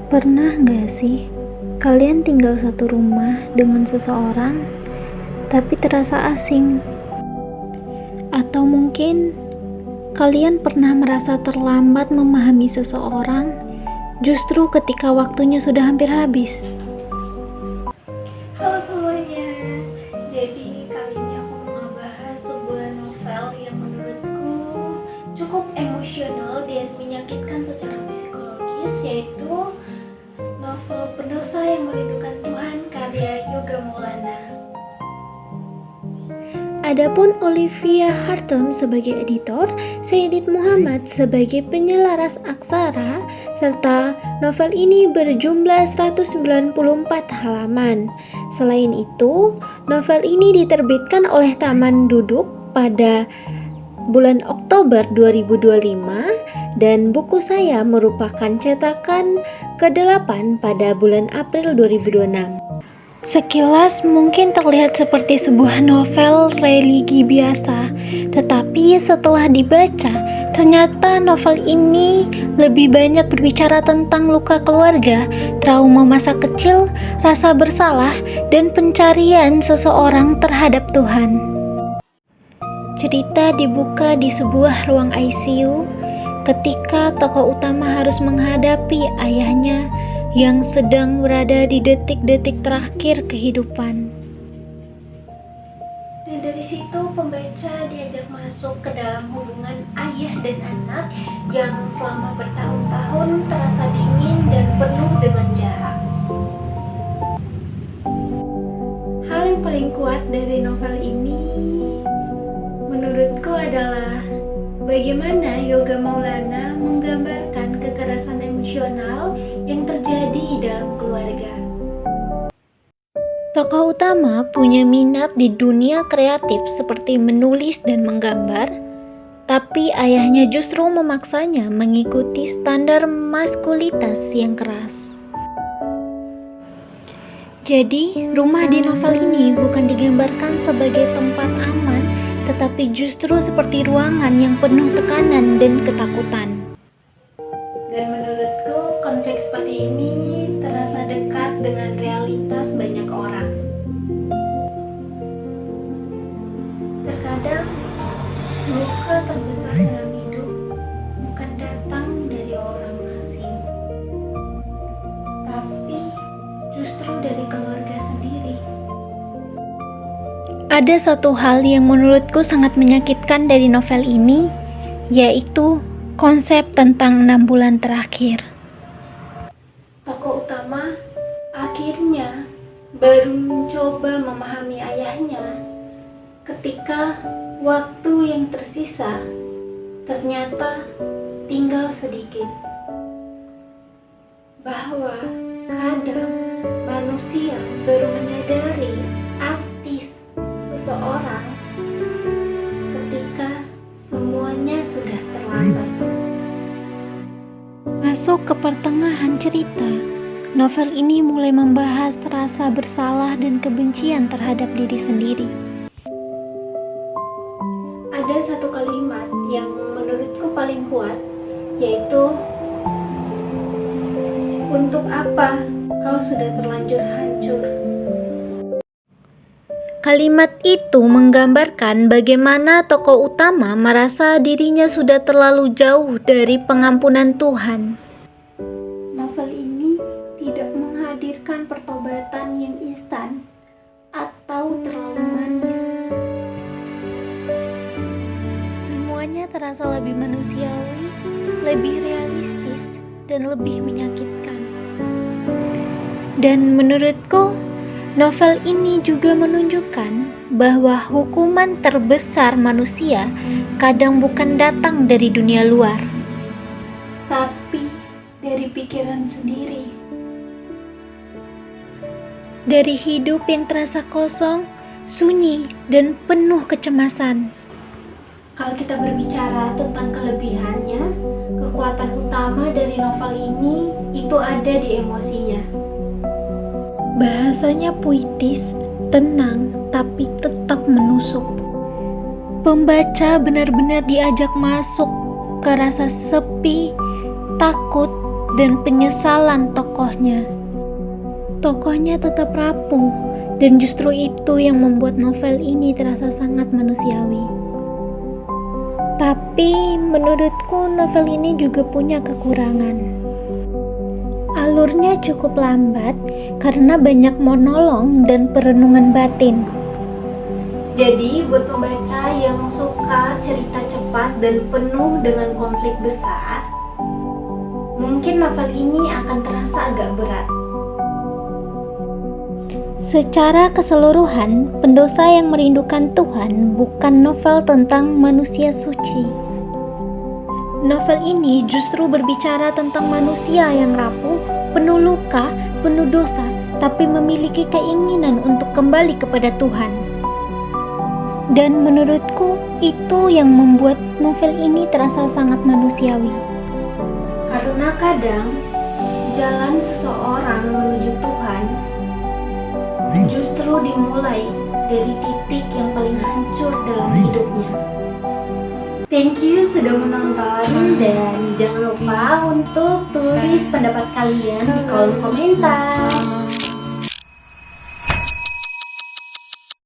Pernah nggak sih kalian tinggal satu rumah dengan seseorang tapi terasa asing? Atau mungkin kalian pernah merasa terlambat memahami seseorang justru ketika waktunya sudah hampir habis? Halo semuanya, jadi kali ini aku mau ngebahas sebuah novel yang menurutku cukup emosional dan menyakitkan secara psikologis, yaitu novel Pendosa yang Merindukan Tuhan karya Yoga Maulana. Adapun Olivia Hartum sebagai editor, Saidit Muhammad sebagai penyelaras aksara, serta novel ini berjumlah 194 halaman. Selain itu, novel ini diterbitkan oleh Taman Duduk pada bulan Oktober 2025 dan buku saya merupakan cetakan ke-8 pada bulan April 2026. Sekilas mungkin terlihat seperti sebuah novel religi biasa, tetapi setelah dibaca, ternyata novel ini lebih banyak berbicara tentang luka keluarga, trauma masa kecil, rasa bersalah, dan pencarian seseorang terhadap Tuhan. Cerita dibuka di sebuah ruang ICU ketika tokoh utama harus menghadapi ayahnya yang sedang berada di detik-detik terakhir kehidupan. Dan dari situ pembaca diajak masuk ke dalam hubungan ayah dan anak yang selama bertahun-tahun terasa dingin dan penuh dengan jarak. Hal yang paling kuat dari novel ini menurutku adalah bagaimana Yoga Maulana menggambarkan kekerasan emosional yang terjadi dalam keluarga. Tokoh utama punya minat di dunia kreatif seperti menulis dan menggambar, tapi ayahnya justru memaksanya mengikuti standar maskulitas yang keras. Jadi, rumah di novel ini bukan digambarkan sebagai tempat aman, tetapi justru seperti ruangan yang penuh tekanan dan ketakutan. Dan menurutku konflik seperti ini terasa dekat dengan realitas banyak orang. Terkadang luka terbesar dalam hidup bukan datang dari orang asing, tapi justru dari keluarga sendiri. Ada satu hal yang menurutku sangat menyakitkan dari novel ini, yaitu konsep tentang 6 bulan terakhir. Tokoh utama akhirnya baru mencoba memahami ayahnya ketika waktu yang tersisa ternyata tinggal sedikit. Bahwa kadang manusia baru menyadari arti seseorang ketika semuanya sudah terlambat. Masuk ke pertengahan cerita, novel ini mulai membahas rasa bersalah dan kebencian terhadap diri sendiri. Ada satu kalimat yang menurutku paling kuat, yaitu "Untuk apa kau sudah terlanjur hancur?" Kalimat itu menggambarkan bagaimana tokoh utama merasa dirinya sudah terlalu jauh dari pengampunan Tuhan. Novel ini tidak menghadirkan pertobatan yang instan atau terlalu manis. Semuanya terasa lebih manusiawi, lebih realistis, dan lebih menyakitkan. Dan menurutku, novel ini juga menunjukkan bahwa hukuman terbesar manusia kadang bukan datang dari dunia luar, Tapi dari pikiran sendiri. dari hidup yang terasa kosong, sunyi, dan penuh kecemasan. Kalau kita berbicara tentang kelebihannya, kekuatan utama dari novel ini itu ada di emosinya. Bahasanya puitis, tenang, tapi tetap menusuk. Pembaca benar-benar diajak masuk ke rasa sepi, takut, dan penyesalan tokohnya. Tokohnya tetap rapuh, dan justru itu yang membuat novel ini terasa sangat manusiawi. Tapi menurutku novel ini juga punya kekurangan. Alurnya cukup lambat karena banyak monolog dan perenungan batin. Jadi buat pembaca yang suka cerita cepat dan penuh dengan konflik besar, mungkin novel ini akan terasa agak berat. Secara keseluruhan, Pendosa yang Merindukan Tuhan bukan novel tentang manusia suci. Novel ini justru berbicara tentang manusia yang rapuh, penuh luka, penuh dosa, tapi memiliki keinginan untuk kembali kepada Tuhan. Dan menurutku, itu yang membuat novel ini terasa sangat manusiawi. Karena kadang, jalan seseorang menuju Tuhan justru dimulai dari titik yang paling hancur dalam hidupnya. Thank you sudah menonton, dan jangan lupa untuk tulis pendapat kalian di kolom komentar.